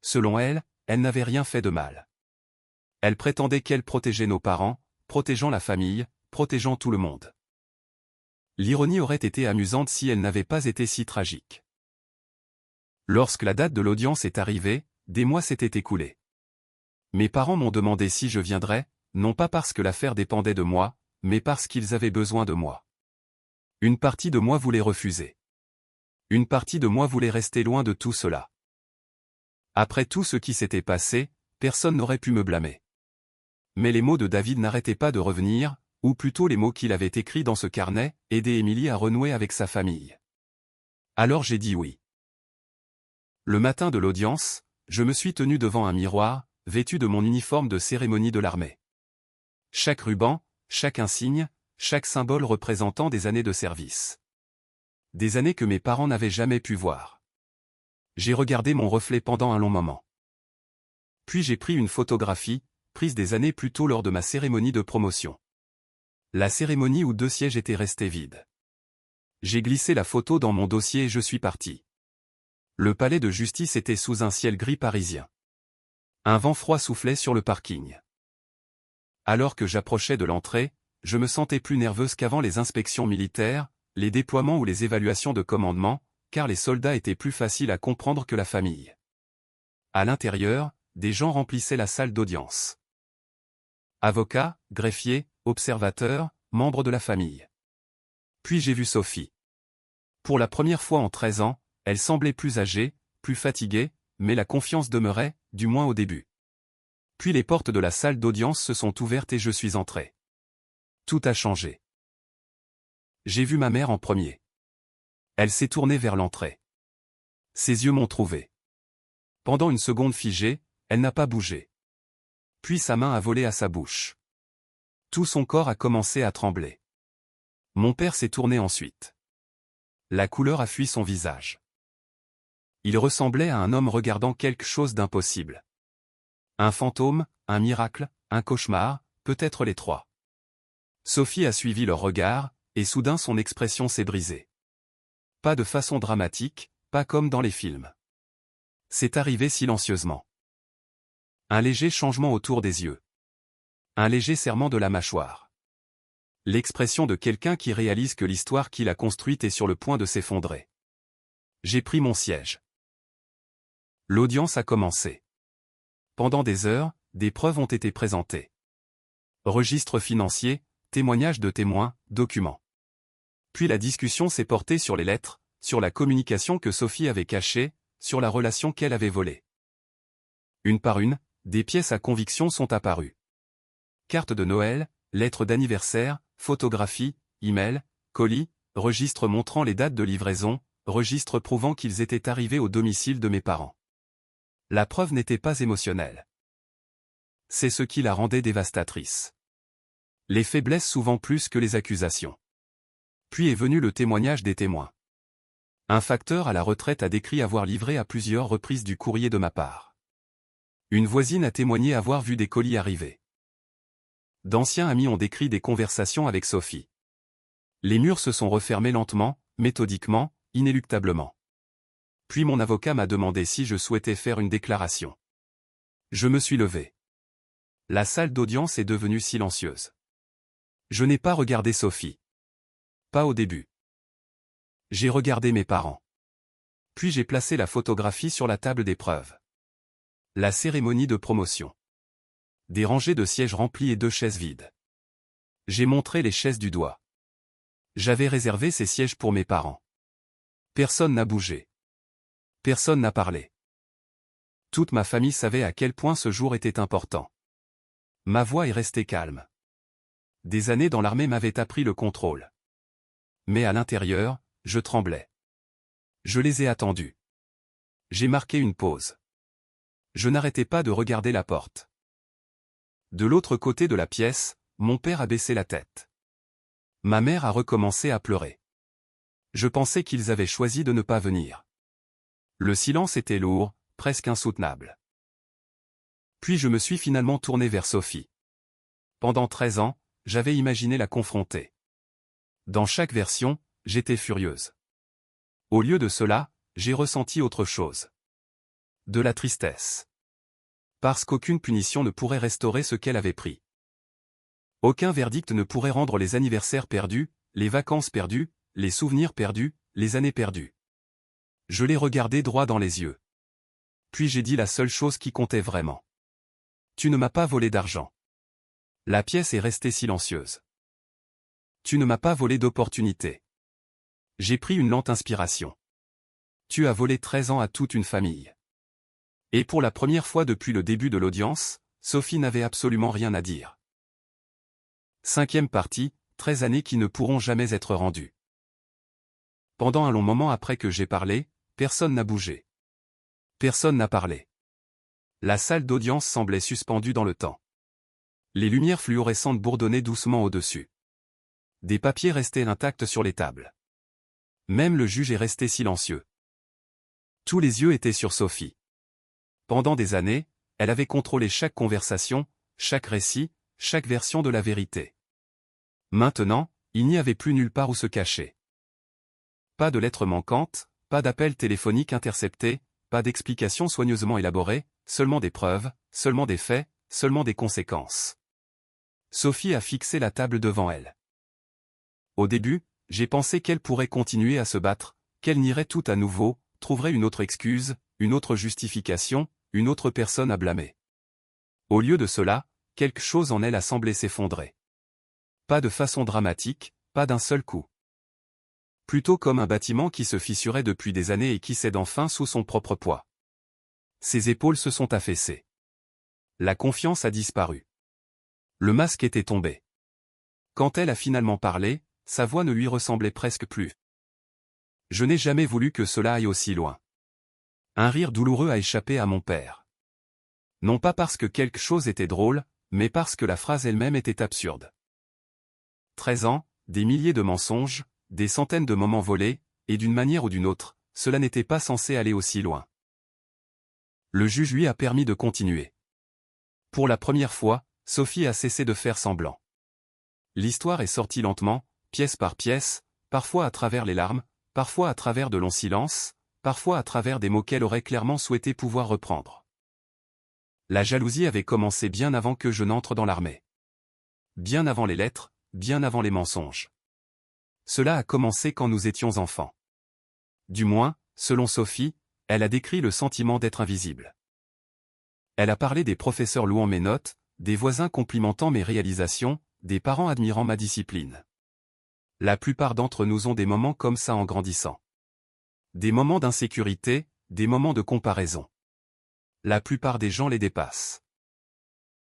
Selon elle, elle n'avait rien fait de mal. Elle prétendait qu'elle protégeait nos parents, protégeant la famille, protégeant tout le monde. L'ironie aurait été amusante si elle n'avait pas été si tragique. Lorsque la date de l'audience est arrivée, des mois s'étaient écoulés. Mes parents m'ont demandé si je viendrais, non pas parce que l'affaire dépendait de moi, mais parce qu'ils avaient besoin de moi. Une partie de moi voulait refuser. Une partie de moi voulait rester loin de tout cela. Après tout ce qui s'était passé, personne n'aurait pu me blâmer. Mais les mots de David n'arrêtaient pas de revenir, ou plutôt les mots qu'il avait écrits dans ce carnet, aider Émilie à renouer avec sa famille. Alors j'ai dit oui. Le matin de l'audience, je me suis tenu devant un miroir, vêtu de mon uniforme de cérémonie de l'armée. Chaque ruban, chaque insigne, chaque symbole représentant des années de service. Des années que mes parents n'avaient jamais pu voir. J'ai regardé mon reflet pendant un long moment. Puis j'ai pris une photographie, prise des années plus tôt lors de ma cérémonie de promotion. La cérémonie où 2 sièges étaient restés vides. J'ai glissé la photo dans mon dossier et je suis parti. Le palais de justice était sous un ciel gris parisien. Un vent froid soufflait sur le parking. Alors que j'approchais de l'entrée, je me sentais plus nerveuse qu'avant les inspections militaires, les déploiements ou les évaluations de commandement, car les soldats étaient plus faciles à comprendre que la famille. À l'intérieur, des gens remplissaient la salle d'audience. Avocats, greffiers, observateurs, membres de la famille. Puis j'ai vu Sophie. Pour la première fois en 13 ans, elle semblait plus âgée, plus fatiguée, mais la confiance demeurait, du moins au début. Puis les portes de la salle d'audience se sont ouvertes et je suis entré. Tout a changé. J'ai vu ma mère en premier. Elle s'est tournée vers l'entrée. Ses yeux m'ont trouvé. Pendant une seconde figée, elle n'a pas bougé. Puis sa main a volé à sa bouche. Tout son corps a commencé à trembler. Mon père s'est tourné ensuite. La couleur a fui son visage. Il ressemblait à un homme regardant quelque chose d'impossible. Un fantôme, un miracle, un cauchemar, peut-être les trois. Sophie a suivi leur regard, et soudain son expression s'est brisée. Pas de façon dramatique, pas comme dans les films. C'est arrivé silencieusement. Un léger changement autour des yeux. Un léger serrement de la mâchoire. L'expression de quelqu'un qui réalise que l'histoire qu'il a construite est sur le point de s'effondrer. J'ai pris mon siège. L'audience a commencé. Pendant des heures, des preuves ont été présentées. Registres financiers, témoignages de témoins, documents. Puis la discussion s'est portée sur les lettres, sur la communication que Sophie avait cachée, sur la relation qu'elle avait volée. Une par une, des pièces à conviction sont apparues. Cartes de Noël, lettres d'anniversaire, photographies, emails, colis, registres montrant les dates de livraison, registres prouvant qu'ils étaient arrivés au domicile de mes parents. La preuve n'était pas émotionnelle. C'est ce qui la rendait dévastatrice. Les faiblesses souvent plus que les accusations. Puis est venu le témoignage des témoins. Un facteur à la retraite a décrit avoir livré à plusieurs reprises du courrier de ma part. Une voisine a témoigné avoir vu des colis arriver. D'anciens amis ont décrit des conversations avec Sophie. Les murs se sont refermés lentement, méthodiquement, inéluctablement. Puis mon avocat m'a demandé si je souhaitais faire une déclaration. Je me suis levé. La salle d'audience est devenue silencieuse. Je n'ai pas regardé Sophie. Pas au début. J'ai regardé mes parents. Puis j'ai placé la photographie sur la table des preuves. La cérémonie de promotion. Des rangées de sièges remplis et 2 chaises vides. J'ai montré les chaises du doigt. J'avais réservé ces sièges pour mes parents. Personne n'a bougé. Personne n'a parlé. Toute ma famille savait à quel point ce jour était important. Ma voix est restée calme. Des années dans l'armée m'avaient appris le contrôle. Mais à l'intérieur, je tremblais. Je les ai attendus. J'ai marqué une pause. Je n'arrêtais pas de regarder la porte. De l'autre côté de la pièce, mon père a baissé la tête. Ma mère a recommencé à pleurer. Je pensais qu'ils avaient choisi de ne pas venir. Le silence était lourd, presque insoutenable. Puis je me suis finalement tourné vers Sophie. Pendant 13 ans, j'avais imaginé la confronter. Dans chaque version, j'étais furieuse. Au lieu de cela, j'ai ressenti autre chose. De la tristesse. Parce qu'aucune punition ne pourrait restaurer ce qu'elle avait pris. Aucun verdict ne pourrait rendre les anniversaires perdus, les vacances perdues, les souvenirs perdus, les années perdues. Je l'ai regardé droit dans les yeux. Puis j'ai dit la seule chose qui comptait vraiment. Tu ne m'as pas volé d'argent. La pièce est restée silencieuse. Tu ne m'as pas volé d'opportunité. J'ai pris une lente inspiration. Tu as volé 13 ans à toute une famille. Et pour la première fois depuis le début de l'audience, Sophie n'avait absolument rien à dire. 5e partie, 13 années qui ne pourront jamais être rendues. Pendant un long moment après que j'ai parlé, personne n'a bougé. Personne n'a parlé. La salle d'audience semblait suspendue dans le temps. Les lumières fluorescentes bourdonnaient doucement au-dessus. Des papiers restaient intacts sur les tables. Même le juge est resté silencieux. Tous les yeux étaient sur Sophie. Pendant des années, elle avait contrôlé chaque conversation, chaque récit, chaque version de la vérité. Maintenant, il n'y avait plus nulle part où se cacher. Pas de lettres manquantes, pas d'appels téléphoniques interceptés, pas d'explications soigneusement élaborées, seulement des preuves, seulement des faits, seulement des conséquences. Sophie a fixé la table devant elle. Au début, j'ai pensé qu'elle pourrait continuer à se battre, qu'elle nierait tout à nouveau, trouverait une autre excuse, une autre justification, une autre personne à blâmer. Au lieu de cela, quelque chose en elle a semblé s'effondrer. Pas de façon dramatique, pas d'un seul coup. Plutôt comme un bâtiment qui se fissurait depuis des années et qui cède enfin sous son propre poids. Ses épaules se sont affaissées. La confiance a disparu. Le masque était tombé. Quand elle a finalement parlé, sa voix ne lui ressemblait presque plus. Je n'ai jamais voulu que cela aille aussi loin. Un rire douloureux a échappé à mon père. Non pas parce que quelque chose était drôle, mais parce que la phrase elle-même était absurde. 13 ans, des milliers de mensonges, des centaines de moments volés, et d'une manière ou d'une autre, cela n'était pas censé aller aussi loin. Le juge lui a permis de continuer. Pour la première fois, Sophie a cessé de faire semblant. L'histoire est sortie lentement, pièce par pièce, parfois à travers les larmes, parfois à travers de longs silences, parfois à travers des mots qu'elle aurait clairement souhaité pouvoir reprendre. La jalousie avait commencé bien avant que je n'entre dans l'armée. Bien avant les lettres, bien avant les mensonges. Cela a commencé quand nous étions enfants. Du moins, selon Sophie, elle a décrit le sentiment d'être invisible. Elle a parlé des professeurs louant mes notes, des voisins complimentant mes réalisations, des parents admirant ma discipline. La plupart d'entre nous ont des moments comme ça en grandissant. Des moments d'insécurité, des moments de comparaison. La plupart des gens les dépassent.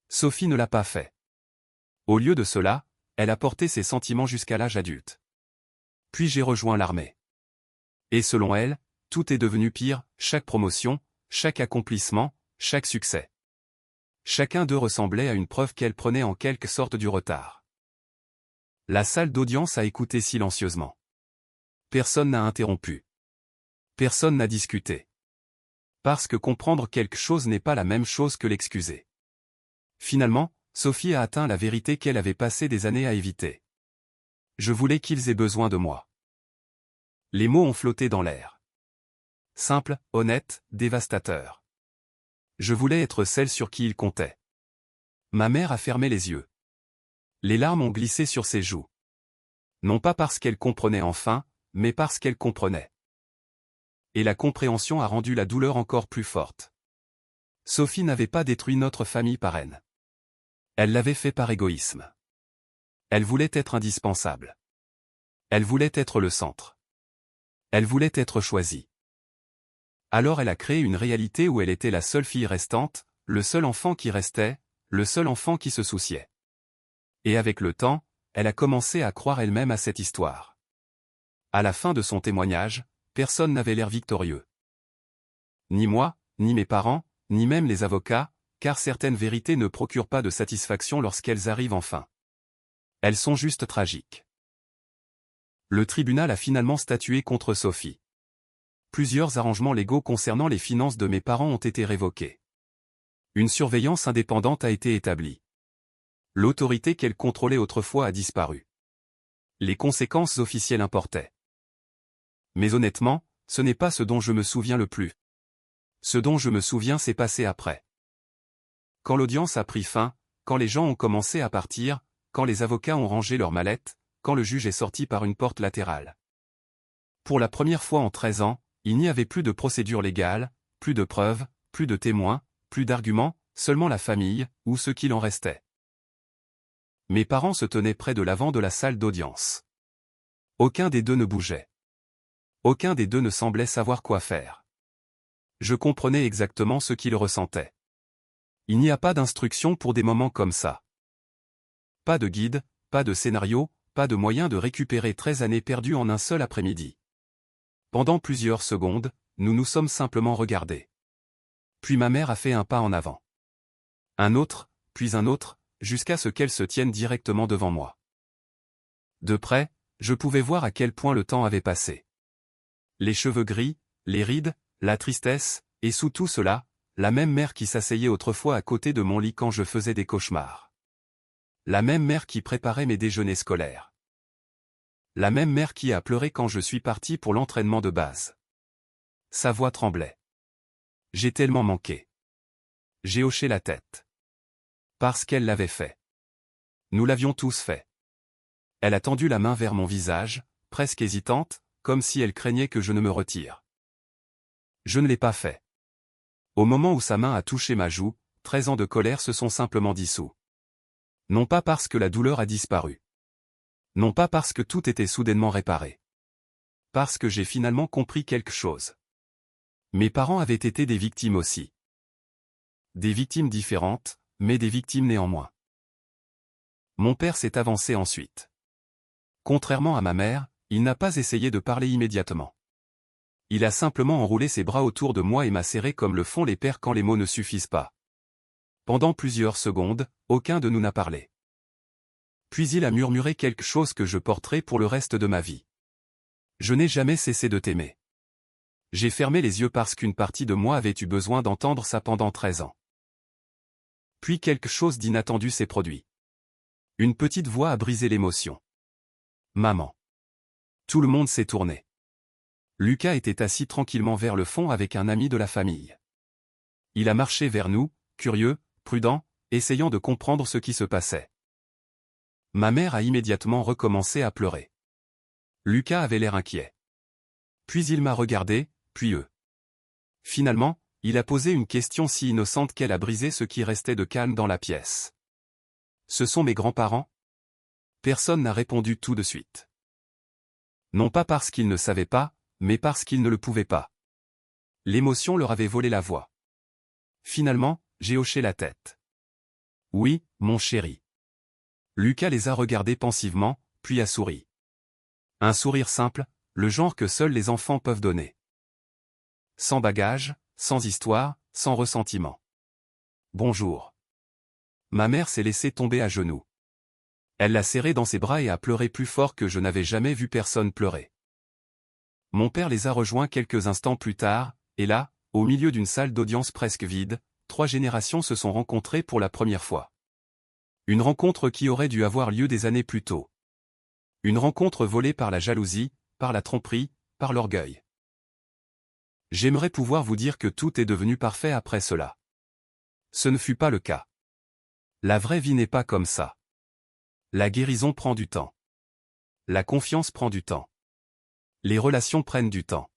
Sophie ne l'a pas fait. Au lieu de cela, elle a porté ses sentiments jusqu'à l'âge adulte. Puis j'ai rejoint l'armée. Et selon elle, tout est devenu pire, chaque promotion, chaque accomplissement, chaque succès. Chacun d'eux ressemblait à une preuve qu'elle prenait en quelque sorte du retard. La salle d'audience a écouté silencieusement. Personne n'a interrompu. Personne n'a discuté. Parce que comprendre quelque chose n'est pas la même chose que l'excuser. Finalement, Sophie a atteint la vérité qu'elle avait passé des années à éviter. Je voulais qu'ils aient besoin de moi. Les mots ont flotté dans l'air. Simple, honnête, dévastateur. Je voulais être celle sur qui ils comptaient. Ma mère a fermé les yeux. Les larmes ont glissé sur ses joues. Non pas parce qu'elle comprenait enfin, mais parce qu'elle comprenait. Et la compréhension a rendu la douleur encore plus forte. Sophie n'avait pas détruit notre famille par haine. Elle l'avait fait par égoïsme. Elle voulait être indispensable. Elle voulait être le centre. Elle voulait être choisie. Alors elle a créé une réalité où elle était la seule fille restante, le seul enfant qui restait, le seul enfant qui se souciait. Et avec le temps, elle a commencé à croire elle-même à cette histoire. À la fin de son témoignage, personne n'avait l'air victorieux. Ni moi, ni mes parents, ni même les avocats, car certaines vérités ne procurent pas de satisfaction lorsqu'elles arrivent enfin. Elles sont juste tragiques. Le tribunal a finalement statué contre Sophie. Plusieurs arrangements légaux concernant les finances de mes parents ont été révoqués. Une surveillance indépendante a été établie. L'autorité qu'elle contrôlait autrefois a disparu. Les conséquences officielles importaient. Mais honnêtement, ce n'est pas ce dont je me souviens le plus. Ce dont je me souviens s'est passé après. Quand l'audience a pris fin, quand les gens ont commencé à partir, quand les avocats ont rangé leurs mallettes, quand le juge est sorti par une porte latérale. Pour la première fois en 13 ans, il n'y avait plus de procédure légale, plus de preuves, plus de témoins, plus d'arguments, seulement la famille, ou ce qu'il en restait. Mes parents se tenaient près de l'avant de la salle d'audience. Aucun des deux ne bougeait. Aucun des deux ne semblait savoir quoi faire. Je comprenais exactement ce qu'ils ressentaient. Il n'y a pas d'instruction pour des moments comme ça. Pas de guide, pas de scénario, pas de moyen de récupérer 13 années perdues en un seul après-midi. Pendant plusieurs secondes, nous nous sommes simplement regardés. Puis ma mère a fait un pas en avant. Un autre, puis un autre, jusqu'à ce qu'elle se tienne directement devant moi. De près, je pouvais voir à quel point le temps avait passé. Les cheveux gris, les rides, la tristesse, et sous tout cela, la même mère qui s'asseyait autrefois à côté de mon lit quand je faisais des cauchemars. La même mère qui préparait mes déjeuners scolaires. La même mère qui a pleuré quand je suis parti pour l'entraînement de base. Sa voix tremblait. J'ai tellement manqué. J'ai hoché la tête. Parce qu'elle l'avait fait. Nous l'avions tous fait. Elle a tendu la main vers mon visage, presque hésitante, comme si elle craignait que je ne me retire. Je ne l'ai pas fait. Au moment où sa main a touché ma joue, 13 ans de colère se sont simplement dissous. Non pas parce que la douleur a disparu. Non pas parce que tout était soudainement réparé. Parce que j'ai finalement compris quelque chose. Mes parents avaient été des victimes aussi. Des victimes différentes, mais des victimes néanmoins. Mon père s'est avancé ensuite. Contrairement à ma mère, il n'a pas essayé de parler immédiatement. Il a simplement enroulé ses bras autour de moi et m'a serré comme le font les pères quand les mots ne suffisent pas. Pendant plusieurs secondes, aucun de nous n'a parlé. Puis il a murmuré quelque chose que je porterai pour le reste de ma vie. Je n'ai jamais cessé de t'aimer. J'ai fermé les yeux parce qu'une partie de moi avait eu besoin d'entendre ça pendant 13 ans. Puis quelque chose d'inattendu s'est produit. Une petite voix a brisé l'émotion. Maman. Tout le monde s'est tourné. Lucas était assis tranquillement vers le fond avec un ami de la famille. Il a marché vers nous, curieux, prudent, essayant de comprendre ce qui se passait. Ma mère a immédiatement recommencé à pleurer. Lucas avait l'air inquiet. Puis il m'a regardé, puis eux. Finalement, il a posé une question si innocente qu'elle a brisé ce qui restait de calme dans la pièce. Ce sont mes grands-parents ? Personne n'a répondu tout de suite. Non pas parce qu'ils ne savaient pas, mais parce qu'ils ne le pouvaient pas. L'émotion leur avait volé la voix. Finalement, j'ai hoché la tête. Oui, mon chéri. Lucas les a regardés pensivement, puis a souri. Un sourire simple, le genre que seuls les enfants peuvent donner. Sans bagage, sans histoire, sans ressentiment. Bonjour. Ma mère s'est laissée tomber à genoux. Elle l'a serré dans ses bras et a pleuré plus fort que je n'avais jamais vu personne pleurer. Mon père les a rejoints quelques instants plus tard, et là, au milieu d'une salle d'audience presque vide, 3 générations se sont rencontrées pour la première fois. Une rencontre qui aurait dû avoir lieu des années plus tôt. Une rencontre volée par la jalousie, par la tromperie, par l'orgueil. J'aimerais pouvoir vous dire que tout est devenu parfait après cela. Ce ne fut pas le cas. La vraie vie n'est pas comme ça. La guérison prend du temps. La confiance prend du temps. Les relations prennent du temps.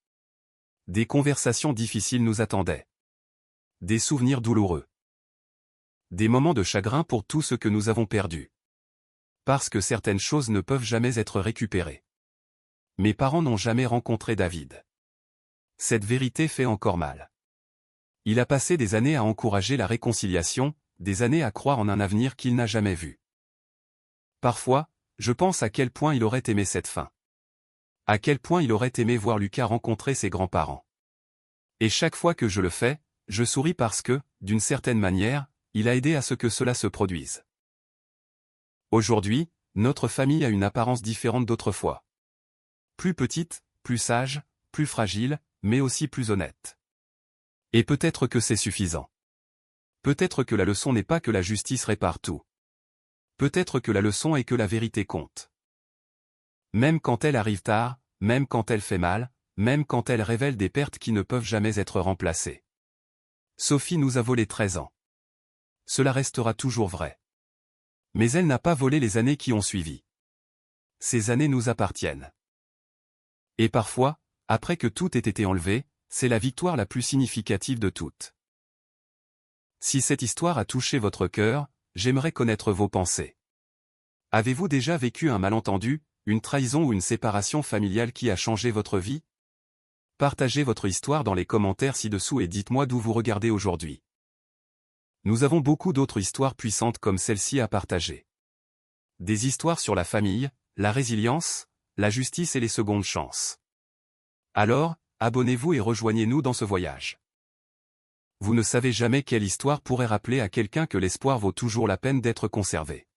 Des conversations difficiles nous attendaient. Des souvenirs douloureux. Des moments de chagrin pour tout ce que nous avons perdu. Parce que certaines choses ne peuvent jamais être récupérées. Mes parents n'ont jamais rencontré David. Cette vérité fait encore mal. Il a passé des années à encourager la réconciliation, des années à croire en un avenir qu'il n'a jamais vu. Parfois, je pense à quel point il aurait aimé cette fin. À quel point il aurait aimé voir Lucas rencontrer ses grands-parents. Et chaque fois que je le fais, je souris parce que, d'une certaine manière, il a aidé à ce que cela se produise. Aujourd'hui, notre famille a une apparence différente d'autrefois. Plus petite, plus sage, plus fragile, mais aussi plus honnête. Et peut-être que c'est suffisant. Peut-être que la leçon n'est pas que la justice répare tout. Peut-être que la leçon est que la vérité compte. Même quand elle arrive tard, même quand elle fait mal, même quand elle révèle des pertes qui ne peuvent jamais être remplacées. Sophie nous a volé 13 ans. Cela restera toujours vrai. Mais elle n'a pas volé les années qui ont suivi. Ces années nous appartiennent. Et parfois, après que tout ait été enlevé, c'est la victoire la plus significative de toutes. Si cette histoire a touché votre cœur, j'aimerais connaître vos pensées. Avez-vous déjà vécu un malentendu, une trahison ou une séparation familiale qui a changé votre vie? Partagez votre histoire dans les commentaires ci-dessous et dites-moi d'où vous regardez aujourd'hui. Nous avons beaucoup d'autres histoires puissantes comme celle-ci à partager. Des histoires sur la famille, la résilience, la justice et les secondes chances. Alors, abonnez-vous et rejoignez-nous dans ce voyage. Vous ne savez jamais quelle histoire pourrait rappeler à quelqu'un que l'espoir vaut toujours la peine d'être conservé.